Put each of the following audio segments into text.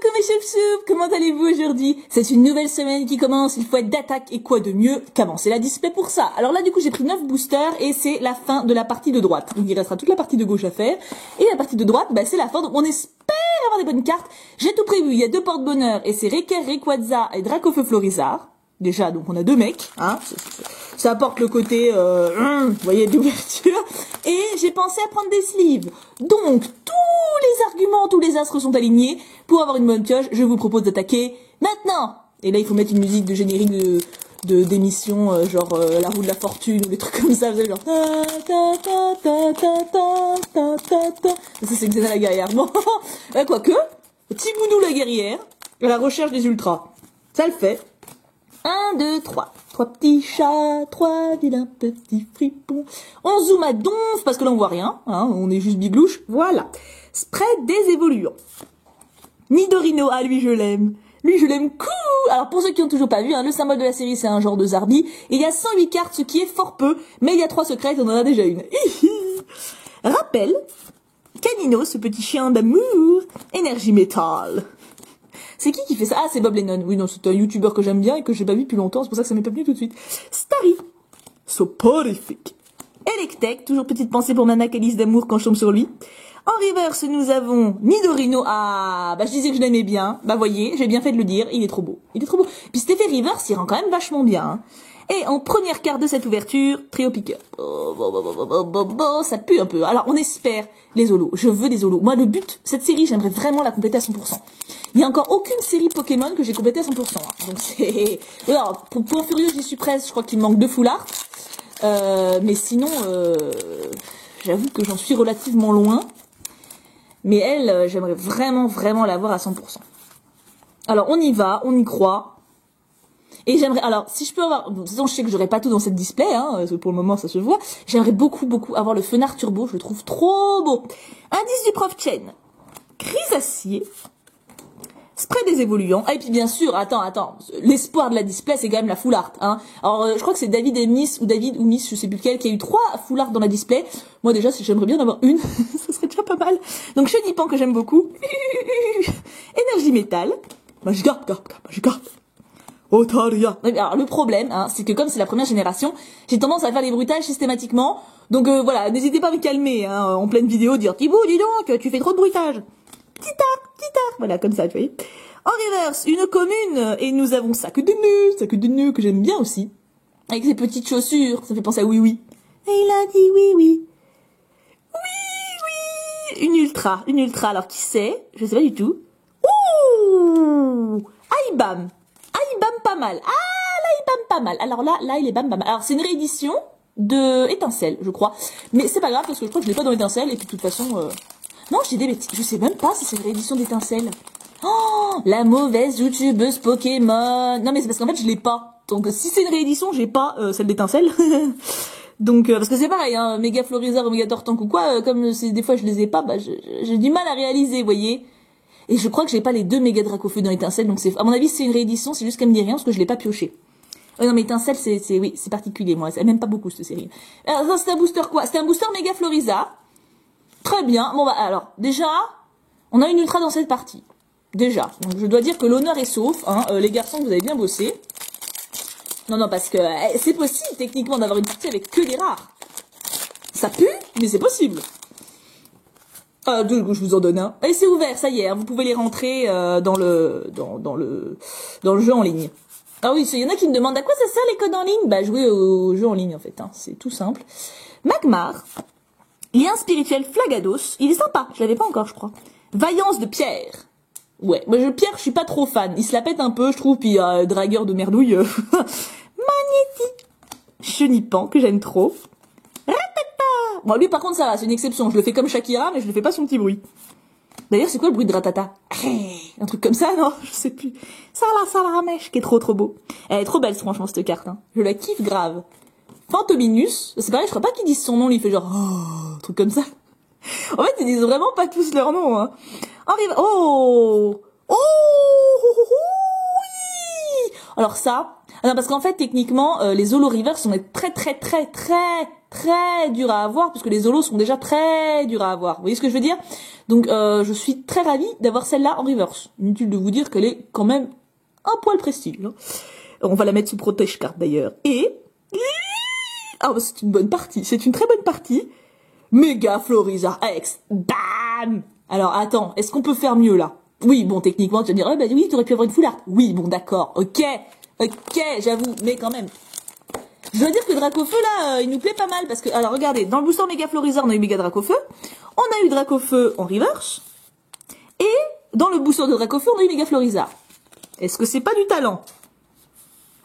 coucou mes choup-choup, comment allez-vous aujourd'hui? C'est une nouvelle semaine qui commence, il faut être d'attaque et quoi de mieux qu'avancer la display pour ça. Alors là du coup j'ai pris 9 boosters et c'est la fin de la partie de droite. Donc il restera toute la partie de gauche à faire et la partie de droite bah, c'est la fin, donc on espère avoir des bonnes cartes. J'ai tout prévu, il y a 2 porte-bonheur et c'est Reker, Rayquaza et Dracofeu Florizard. Déjà donc on a 2 mecs, hein. Ça apporte le côté, vous voyez, d'ouverture. Et j'ai pensé à prendre des sleeves. Donc, tous les arguments, tous les astres sont alignés. Pour avoir une bonne pioche, je vous propose d'attaquer maintenant. Et là, il faut mettre une musique de générique d'émission, genre La Roue de la Fortune ou des trucs comme ça. Vous savez, genre... Ça, c'est Xena la guerrière. Bon, quoique, Tibounou la guerrière, à la recherche des ultras. Ça le fait. 1, 2, 3. 3 petits chats, 3 vilains petits fripons. On zoome à donf, parce que là on voit rien, hein, on est juste biglouche. Voilà. Spread des évoluants. Nidorino, ah lui je l'aime. Lui je l'aime cool. Alors pour ceux qui n'ont toujours pas vu, hein, le symbole de la série c'est un genre de Zarbi. Et il y a 108 cartes, ce qui est fort peu, mais il y a 3 secrètes, on en a déjà une. Rappel, Canino, ce petit chien d'amour, énergie métal. C'est qui fait ça? Ah, c'est Bob Lennon. Oui, non, c'est un youtubeur que j'aime bien et que j'ai pas vu depuis longtemps, c'est pour ça que ça m'est pas venu tout de suite. Starry. Soporifique. Electek, toujours petite pensée pour Nana Calice d'amour quand je tombe sur lui. En reverse, nous avons Nidorino. Ah, bah je disais que je l'aimais bien. Bah voyez, j'ai bien fait de le dire, il est trop beau. Il est trop beau. Puis cet effet reverse, il rend quand même vachement bien. Hein. Et en première carte de cette ouverture, Trio Piqueur. Ça pue un peu. Alors on espère les holos. Je veux des holos. Moi le but, cette série, j'aimerais vraiment la compléter à 100%. Il n'y a encore aucune série Pokémon que j'ai complétée à 100%. Hein. Donc c'est... Alors, pour Point Furieux, j'y suis presque. Je crois qu'il me manque 2 foulards. Mais sinon, j'avoue que j'en suis relativement loin. Mais elle, j'aimerais vraiment l'avoir à 100%. Alors on y va, on y croit. Et j'aimerais, alors, si je peux avoir, de toute façon, je sais que j'aurai pas tout dans cette display, hein, parce que pour le moment, ça se voit. J'aimerais beaucoup avoir le Fenard Turbo, je le trouve trop beau. Indice du Prof Chen. Grisacier. Spray des évoluants. Ah, et puis, bien sûr, attends. L'espoir de la display, c'est quand même la full art, hein. Alors, je crois que c'est David et Miss, ou David ou Miss, je sais plus lequel, qui a eu 3 full art dans la display. Moi, déjà, j'aimerais bien en avoir une. Ça serait déjà pas mal. Donc, Chenipan, que j'aime beaucoup. Énergie métal. Bah, je garde. Otaria. Alors le problème, hein, c'est que comme c'est la première génération, j'ai tendance à faire les bruitages systématiquement. Donc voilà, n'hésitez pas à me calmer hein, en pleine vidéo, dire Thibaut, dis donc, tu fais trop de bruitage. Petit art. Voilà, comme ça, tu vois. En reverse, une commune, et nous avons sac de nœuds que j'aime bien aussi. Avec ses petites chaussures, ça fait penser à oui. Et il a dit oui. Oui. Une ultra. Alors qui c'est? Je sais pas du tout. Ouh, Aibam pas mal. Ah, là, il bam pas mal. Alors là, il est bam pas mal. Alors, c'est une réédition de Étincelle, je crois. Mais c'est pas grave, parce que je crois que je l'ai pas dans Étincelle, et puis de toute façon... Non, j'ai des bêtises. Je sais même pas si c'est une réédition d'Étincelle. Oh, la mauvaise youtubeuse Pokémon. Non, mais c'est parce qu'en fait, je l'ai pas. Donc, si c'est une réédition, j'ai pas celle d'Étincelle. Donc, parce que c'est pareil, hein, Méga Florizard ou Méga Tortank ou quoi, comme des fois je les ai pas, bah, j'ai du mal à réaliser, vous voyez. Et je crois que j'ai pas les 2 méga Dracofeu dans Étincelle, donc c'est, à mon avis, c'est une réédition, c'est juste qu'elle me dit rien, parce que je l'ai pas pioché. Oh non, mais Étincelle, oui, c'est particulier, moi, elle m'aime pas beaucoup, cette série. Alors, c'était un booster quoi? C'était un booster méga Florizard. Très bien. Bon, bah, alors, déjà, on a une ultra dans cette partie. Déjà. Donc, je dois dire que l'honneur est sauf, hein, les garçons, vous avez bien bossé. Non, parce que, c'est possible, techniquement, d'avoir une partie avec que des rares. Ça pue, mais c'est possible. Je vous en donne un. Et c'est ouvert, ça y est, hein, vous pouvez les rentrer dans le jeu en ligne. Ah oui, il y en a qui me demandent à quoi ça sert les codes en ligne? Bah jouer au jeu en ligne en fait, hein, c'est tout simple. Magmar, lien spirituel Flagados, il est sympa, je l'avais pas encore je crois. Vaillance de Pierre. Ouais, moi Pierre je suis pas trop fan, il se la pète un peu je trouve, puis dragueur de merdouille. Magnétique. Chenipan, que j'aime trop. Bon, lui, par contre, ça va, c'est une exception. Je le fais comme Shakira, mais je le fais pas son petit bruit. D'ailleurs, c'est quoi le bruit de Ratata? Un truc comme ça, non? Je sais plus. Ça la ramèche, qui est trop beau. Elle est trop belle, franchement, cette carte, hein. Je la kiffe grave. Fantominus, c'est pareil, je crois pas qu'ils disent son nom, il fait genre, un truc comme ça. En fait, ils disent vraiment pas tous leur nom, hein. Oui! Alors ça, non, parce qu'en fait, techniquement, les Holo Rivers sont très très dur à avoir, puisque les holos sont déjà très durs à avoir. Vous voyez ce que je veux dire? Donc je suis très ravie d'avoir celle-là en reverse. Inutile de vous dire qu'elle est quand même un poil prestige. Hein. On va la mettre sous protège carte d'ailleurs. Et ah bah, c'est une bonne partie, c'est une très bonne partie. Méga Florizard X, bam. Alors attends, est-ce qu'on peut faire mieux là? Oui, bon techniquement tu vas me dire, oh, bah oui, tu aurais pu avoir une full art. Oui, bon d'accord, ok, j'avoue, mais quand même. Je dois dire que Dracofeu là, il nous plaît pas mal parce que, alors regardez, dans le booster Méga Florizard, on a eu Méga Dracofeu, on a eu Dracofeu en reverse, et dans le booster de Dracofeu, on a eu Méga Florizard. Est-ce que c'est pas du talent?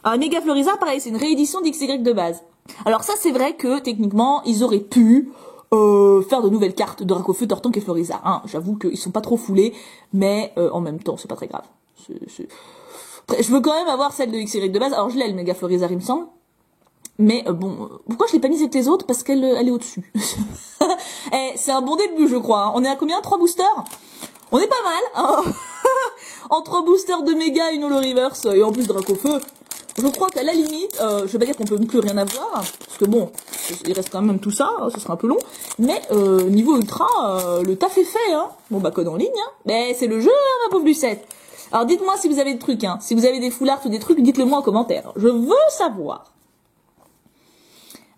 Alors Méga Florizard, pareil, c'est une réédition d'XY de base. Alors ça, c'est vrai que techniquement, ils auraient pu faire de nouvelles cartes de Dracofeu, Tortank et Florizard. Hein, j'avoue qu'ils sont pas trop foulés, mais en même temps, c'est pas très grave. Je veux quand même avoir celle de XY de base. Alors je l'ai, le Méga Florizard, il me semble. Mais bon, pourquoi je l'ai pas mise avec les autres? Parce qu'elle est au-dessus. C'est un bon début, je crois. Hein. On est à combien? 3 boosters? On est pas mal. Hein. En 3 boosters de méga, une holo reverse et en plus Dracofeu. Je crois qu'à la limite, je vais pas dire qu'on peut plus rien avoir, parce que bon, il reste quand même tout ça, hein, ce sera un peu long. Mais niveau ultra, le taf est fait. Hein. Bon bah code en ligne, hein. Mais c'est le jeu, hein, ma pauvre Lucette. Alors dites-moi si vous avez des trucs, hein. Si vous avez des full art ou des trucs, dites-le moi en commentaire. Je veux savoir.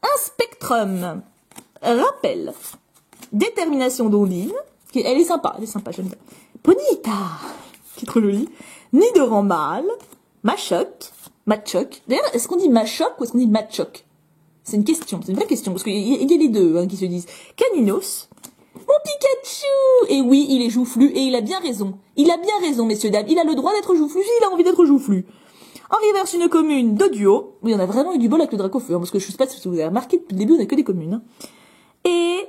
Un spectrum. Rappel. Détermination d'Ondine. Elle est sympa, j'aime bien. Ponyta, qui est trop jolie. Nidoran mâle. Machoc. D'ailleurs, est-ce qu'on dit Machoc ou est-ce qu'on dit Machoc? C'est une question, c'est une vraie question, parce qu'il y a les deux hein, qui se disent. Caninos. Mon Pikachu. Et oui, il est joufflu, et il a bien raison. Il a bien raison, messieurs, dames. Il a le droit d'être joufflu s'il a envie d'être joufflu. En reverse, une commune de duo. Oui, on a vraiment eu du bol avec le Dracofeu, hein, parce que je sais pas si vous avez remarqué, depuis le début, on a que des communes. Hein. Et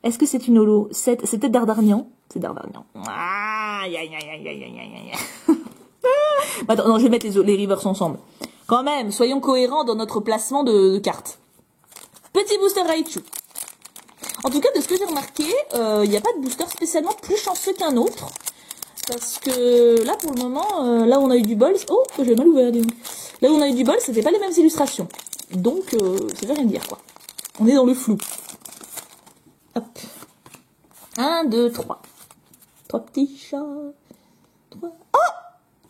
est-ce que c'est une holo? C'est peut-être Dardarnian? C'est Dardarnian. Aïe, aïe, aïe, aïe, aïe, aïe, aïe. Attends, non, je vais mettre les reverse ensemble. Quand même, soyons cohérents dans notre placement de cartes. Petit booster Raichu. En tout cas, de ce que j'ai remarqué, il n'y a pas de booster spécialement plus chanceux qu'un autre. Parce que là, pour le moment, là où on a eu du bol... Oh, j'ai mal ouvert, dis donc. Là où on a eu du bol, c'était pas les mêmes illustrations. Donc, ça veut rien dire, quoi. On est dans le flou. Hop. 1, 2, 3. 3 petits chats. 3... Oh!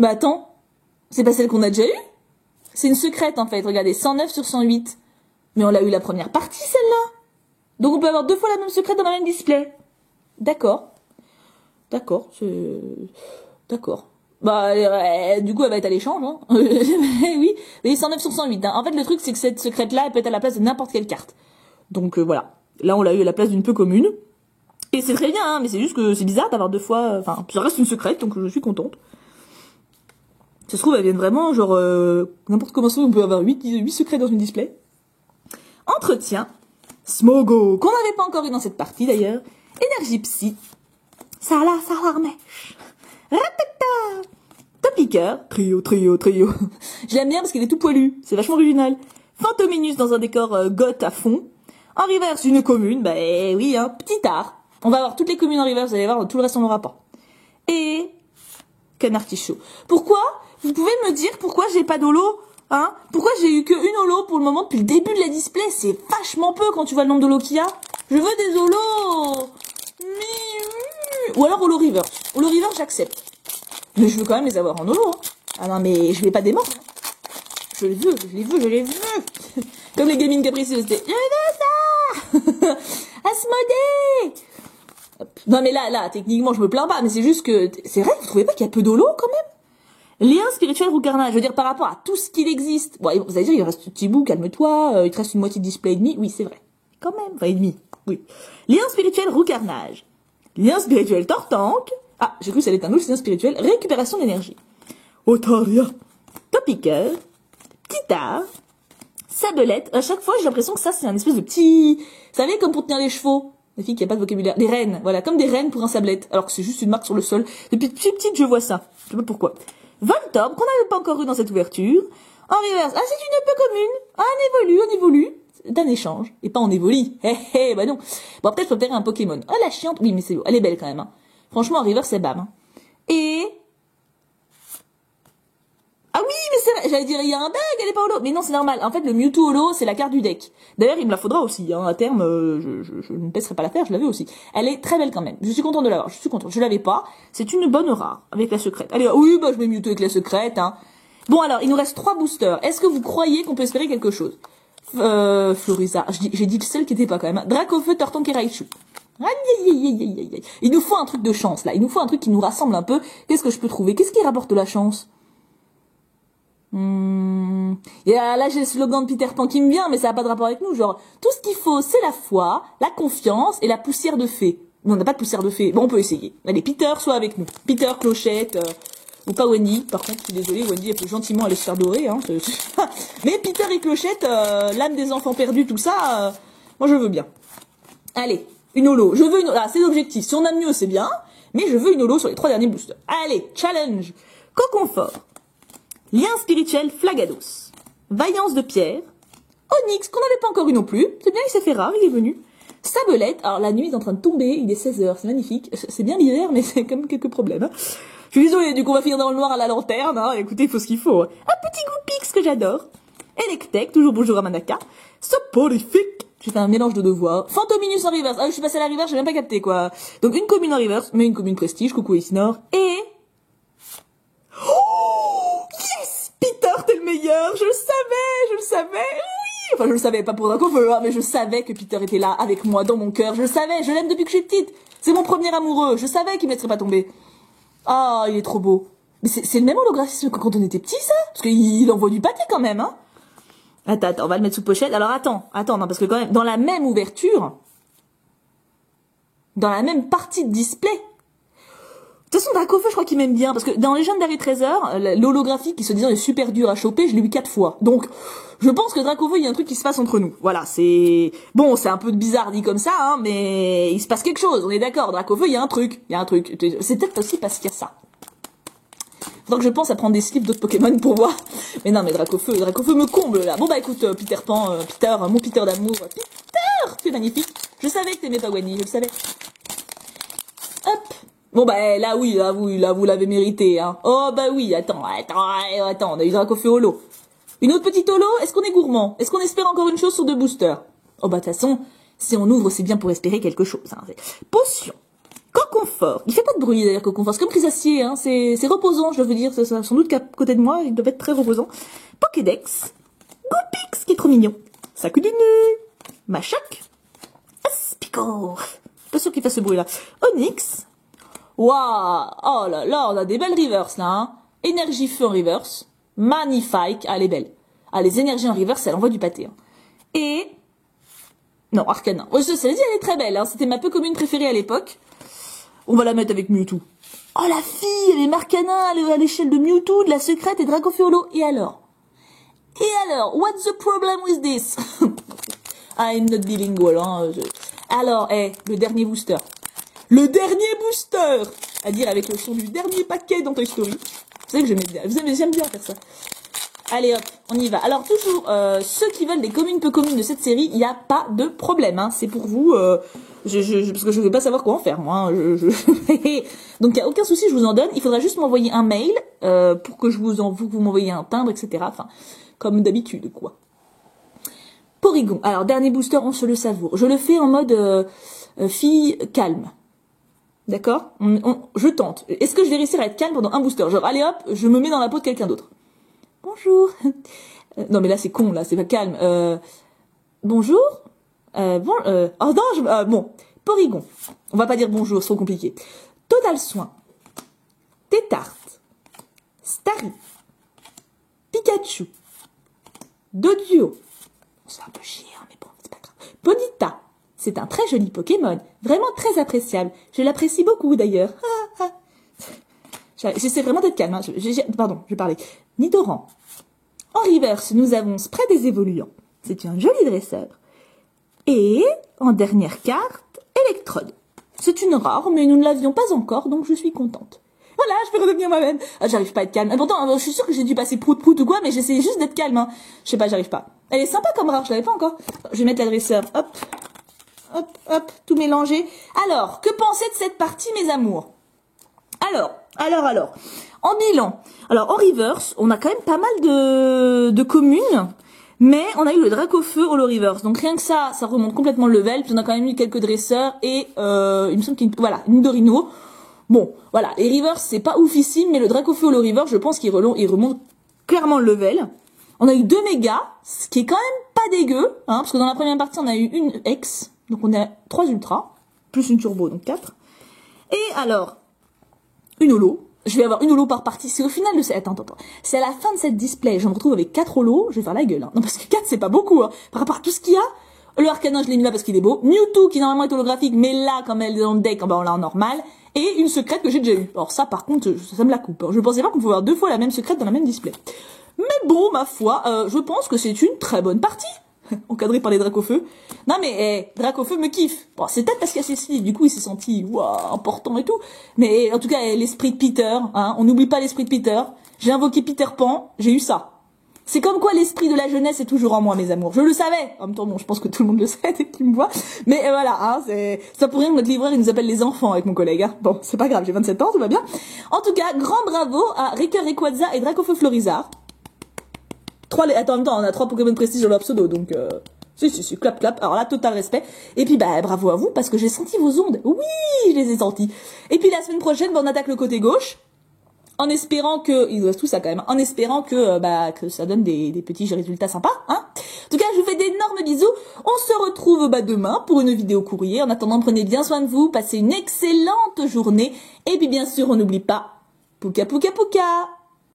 Bah attends. C'est pas celle qu'on a déjà eue? C'est une secrète, en fait. Regardez, 109 sur 108. Mais on l'a eu la première partie, celle-là. Donc on peut avoir 2 fois la même secrète dans le même display. D'accord. D'accord, c'est... D'accord. Bah, du coup, elle va être à l'échange, hein. Oui, mais 109 sur 108. Hein. En fait, le truc, c'est que cette secrète-là, elle peut être à la place de n'importe quelle carte. Donc, voilà. Là, on l'a eu à la place d'une peu commune. Et c'est très bien, hein, mais c'est juste que c'est bizarre d'avoir 2 fois... Enfin, ça reste une secrète, donc je suis contente. Ça se trouve, elles viennent vraiment, genre... n'importe comment ça, on peut avoir 8 secrets dans une display. Entretien. Smogo, qu'on n'avait pas encore eu dans cette partie, d'ailleurs. Énergie psy. Salarmèche. Ratata. Topiqueur. Trio. Je l'aime bien parce qu'il est tout poilu. C'est vachement original. Fantominus dans un décor goth à fond. En reverse, une commune. Bah oui, hein. Petit art. On va avoir toutes les communes en reverse. Vous allez voir, tout le reste on l'aura pas. Et... Canard Tichot. Pourquoi? Vous pouvez me dire pourquoi j'ai pas d'holo? Hein? Pourquoi j'ai eu qu'une holo pour le moment depuis le début de la display? C'est vachement peu quand tu vois le nombre d'holos qu'il y a. Je veux des holos. Ou alors holo reverse. Holo reverse, j'accepte. Mais je veux quand même les avoir en holo. Hein. Ah non, mais je vais pas démordre. Je les veux. Comme les gaming capricieux, c'était... Je veux ça. Asmodée. Non mais là, techniquement, je me plains pas. Mais c'est juste que... C'est vrai, vous trouvez pas qu'il y a peu d'holo quand même? Lien spirituel Roucarnage. Je veux dire, par rapport à tout ce qu'il existe. Bon, vous allez dire, il reste Tibou, calme-toi. Il te reste une moitié de display et demi. Oui, c'est vrai. Quand même. Enfin, et demi. Oui. Lien spirituel Roucarnage. Lien spirituel Tortank. Ah, j'ai cru que ça allait être un autre lien spirituel. Récupération d'énergie. Otaria. Topiqueur. Tita. Sabelette. À chaque fois, j'ai l'impression que ça, c'est un espèce de petit... Vous savez, comme pour tenir les chevaux. Les filles qui n'ont pas de vocabulaire. Des rennes. Voilà, comme des rennes pour un sablette. Alors que c'est juste une marque sur le sol. Depuis petite, je vois ça. Je sais pas pourquoi. Voltorb, qu'on n'avait pas encore eu dans cette ouverture. En reverse. Ah, c'est une peu commune. Ah, on évolue. D'un échange. Et pas on évolue. Bah non. Bon, peut-être je peux faire un Pokémon. Oh, la chiante. Oui, mais c'est beau. Elle est belle quand même, hein. Franchement, en reverse, c'est bam. Hein. Et... Ah oui, mais c'est vrai, j'allais dire, il y a un bug, elle est pas holo. Mais non, c'est normal. En fait, le Mewtwo holo, c'est la carte du deck. D'ailleurs, il me la faudra aussi, hein. À terme, je ne baisserai pas l'affaire, je l'avais aussi. Elle est très belle quand même. Je suis contente de l'avoir, je suis contente. Je l'avais pas. C'est une bonne rare, avec la secrète. Allez, oui, bah, je mets Mewtwo avec la secrète, hein. Bon, alors, il nous reste 3 boosters. Est-ce que vous croyez qu'on peut espérer quelque chose? Florisa. J'ai dit le seul qui était pas quand même. Dracofeu, Tortank et Raichu. Aïe, aïe, aïe, aïe, aïe, aïe. Il nous faut un truc de chance, là. Il nous faut un truc qui nous rassemble un peu. Qu'est-ce que je peux trouver? Qu'est-ce qui rapporte de la chance? Et là, j'ai le slogan de Peter Pan qui me vient, mais ça n'a pas de rapport avec nous. Genre, tout ce qu'il faut, c'est la foi, la confiance et la poussière de fée. Non, on n'a pas de poussière de fée. Bon, on peut essayer. Allez, Peter, soit avec nous. Peter, Clochette, ou pas Wendy. Par contre, je suis désolée, Wendy, elle peut gentiment aller se faire dorer. Hein. Mais Peter et Clochette, l'âme des enfants perdus, tout ça, moi je veux bien. Allez, une holo. Je veux une... Ah, c'est l'objectif. Si on a mieux, c'est bien. Mais je veux une holo sur les 3 derniers boosters. Allez, challenge. Coconfort. Lien spirituel Flagados. Vaillance de pierre. Onyx, qu'on n'avait pas encore eu non plus. C'est bien, il s'est fait rare, il est venu. Sabelette. Alors, la nuit est en train de tomber, il est 16h, c'est magnifique. C'est bien l'hiver, mais c'est quand même quelques problèmes. Hein. Je suis désolée, du coup, on va finir dans le noir à la lanterne. Hein. Écoutez, il faut ce qu'il faut. Un petit Goupix que j'adore. Electek, toujours bonjour à Manaka. Soporifique. J'ai fait un mélange de 2 voix. Fantominus en reverse. Ah, je suis passée à la reverse, j'ai même pas capté, quoi. Donc, une commune en reverse, mais une commune prestige. Coucou Isnor. Et... Oh yes, Peter, t'es le meilleur. Je le savais. Oui. Enfin, je le savais, pas pour Dracofeu, hein, mais je savais que Peter était là, avec moi, dans mon cœur. Je le savais, je l'aime depuis que je suis petite. C'est mon premier amoureux. Je savais qu'il me laisserait pas tomber. Ah, il est trop beau. Mais c'est le même holographisme que quand on était petit, ça? Parce qu'il envoie du pâté quand même, hein. Attends, on va le mettre sous pochette. Alors attends, non, parce que quand même, dans la même ouverture, dans la même partie de display, de toute façon, Dracofeu, je crois qu'il m'aime bien, parce que dans Légende d'Harry Trésor, l'holographie qui se disant est super dur à choper, je l'ai eu 4 fois. Donc, je pense que Dracofeu, il y a un truc qui se passe entre nous. Voilà, c'est... Bon, c'est un peu bizarre dit comme ça, hein, mais il se passe quelque chose, on est d'accord. Dracofeu, il y a un truc. C'est peut-être aussi parce qu'il y a ça. Faudra que je pense à prendre des slips d'autres Pokémon pour voir. Mais non, mais Dracofeu me comble, là. Bon, bah écoute, Peter Pan, Peter, mon Peter d'amour. Peter, tu es magnifique. Je savais que t'aimais pas Wendy, je le savais. Hop. Bon bah là oui, vous l'avez mérité, hein. Oh bah oui, attends, on a eu Dracofeu holo. Une autre petite holo, est-ce qu'on est gourmand? Est-ce qu'on espère encore une chose sur 2 boosters? Oh bah de toute façon, si on ouvre, c'est bien pour espérer quelque chose. Hein. Potion. Coconfort. Il fait pas de bruit d'ailleurs, Coconfort. C'est comme Chrysacier, hein. C'est reposant, je veux dire. Ça, sans doute qu'à côté de moi, il doit être très reposant. Pokédex. Goupix, qui est trop mignon. Sacudunu. Machac. Aspicor. Pas sûr qu'il fasse ce bruit-là. Onyx. Waouh, oh là là, on a des belles reverse là, hein. Énergie feu en reverse, magnifique, ah, elle est belle. Ah, les énergies en reverse, elle envoie du pâté. Hein. Et... Non, Arcana. Ouais, je sais, elle est très belle, hein. C'était ma peu commune préférée à l'époque. On va la mettre avec Mewtwo. Oh, la fille, elle est Arcana à l'échelle de Mewtwo, de la secrète et Dracofeu holo. Et alors, what's the problem with this? I'm not bilingual, hein. Alors, le dernier booster. Le dernier booster, à dire avec le son du dernier paquet dans Toy Story. Vous savez que j'aime bien faire ça. Allez hop, on y va. Alors toujours, ceux qui veulent des communes peu communes de cette série, il n'y a pas de problème. Hein. C'est pour vous, parce que je ne vais pas savoir quoi en faire, moi. Hein. Donc il n'y a aucun souci, je vous en donne. Il faudra juste m'envoyer un mail pour que vous m'envoyiez un timbre, etc. Enfin, comme d'habitude, quoi. Porygon. Alors dernier booster, on se le savoure. Je le fais en mode fille calme. D'accord, je tente. Est-ce que je vais réussir à être calme pendant un booster? Genre, allez hop, je me mets dans la peau de quelqu'un d'autre. Bonjour. Non, mais là, c'est con, là, c'est pas calme. Bonjour. Oh non, bon. Porygon. On va pas dire bonjour, c'est trop compliqué. Total Soin. Tétarte. Starry. Pikachu. Doduo. C'est un peu chiant, mais bon, c'est pas grave. Bonita. C'est un très joli Pokémon, vraiment très appréciable. Je l'apprécie beaucoup d'ailleurs. J'essaie vraiment d'être calme. Hein. Pardon, je parlais. Nidoran. En reverse, nous avons Spray des évoluants. C'est un joli dresseur. Et en dernière carte, Electrode. C'est une rare, mais nous ne l'avions pas encore, donc je suis contente. Voilà, je peux redevenir moi-même. Ah, j'arrive pas à être calme. Et pourtant, je suis sûre que j'ai dû passer prout-prout ou quoi, mais j'essaie juste d'être calme. Hein. Je sais pas, j'arrive pas. Elle est sympa comme rare, je l'avais pas encore. Je vais mettre l'adresseur. Hop. Hop, hop, tout mélangé. Alors, que pensez de cette partie, mes amours? Alors. En bilan. Alors, en reverse, on a quand même pas mal de communes. Mais on a eu le Dracofeu Holo Reverse. Donc rien que ça remonte complètement le level. Puis on a quand même eu quelques dresseurs et il me semble une Dorino. Bon, voilà, les Reverse c'est pas oufissime, mais le Dracofeu Holo Reverse, je pense qu'il remonte clairement le level. On a eu 2 mégas, ce qui est quand même pas dégueu, hein, parce que dans la première partie on a eu une X, donc on a 3 ultras, plus une turbo, donc 4. Et alors, une holo. Je vais avoir une holo par partie. C'est au final de cette... Attends. C'est à la fin de cette display. Je me retrouve avec 4 holos. Je vais faire la gueule. Hein. Non, parce que 4, c'est pas beaucoup. Hein. Par rapport à tout ce qu'il y a. Le Arcanin, je l'ai mis là parce qu'il est beau. Mewtwo, qui normalement est holographique, mais là, comme elle est dans le deck, ben, on l'a en normal. Et une secrète que j'ai déjà eue. Alors ça, par contre, ça me la coupe. Je pensais pas qu'on pouvait avoir 2 fois la même secrète dans la même display. Mais bon, ma foi, je pense que c'est une très bonne partie. Encadré par les Dracofeu. Non mais Dracofeu me kiffe. Bon, c'est peut-être parce qu'il y a Cécile, du coup il s'est senti important et tout. Mais en tout cas, l'esprit de Peter, hein, on n'oublie pas l'esprit de Peter. J'ai invoqué Peter Pan, j'ai eu ça. C'est comme quoi l'esprit de la jeunesse est toujours en moi, mes amours. Je le savais. En même temps, bon, je pense que tout le monde le sait dès qu'il me voit. Mais voilà, hein, c'est ça pour rien que notre livreur il nous appelle les enfants avec mon collègue. Hein. Bon, c'est pas grave, j'ai 27 ans, tout va bien. En tout cas, grand bravo à Rika Rayquaza et Dracofeu Florizard. Attends, en même temps, on a 3 Pokémon Prestige dans leur pseudo, donc si, clap. Alors là, total respect. Et puis, bravo à vous, parce que j'ai senti vos ondes. Oui, je les ai senties. Et puis, la semaine prochaine, on attaque le côté gauche, en espérant que, ils doivent tout ça quand même, en espérant que ça donne des petits résultats sympas, hein. En tout cas, je vous fais d'énormes bisous. On se retrouve, demain pour une vidéo courrier. En attendant, prenez bien soin de vous, passez une excellente journée. Et puis, bien sûr, on n'oublie pas, Pouka Pouka Pouka!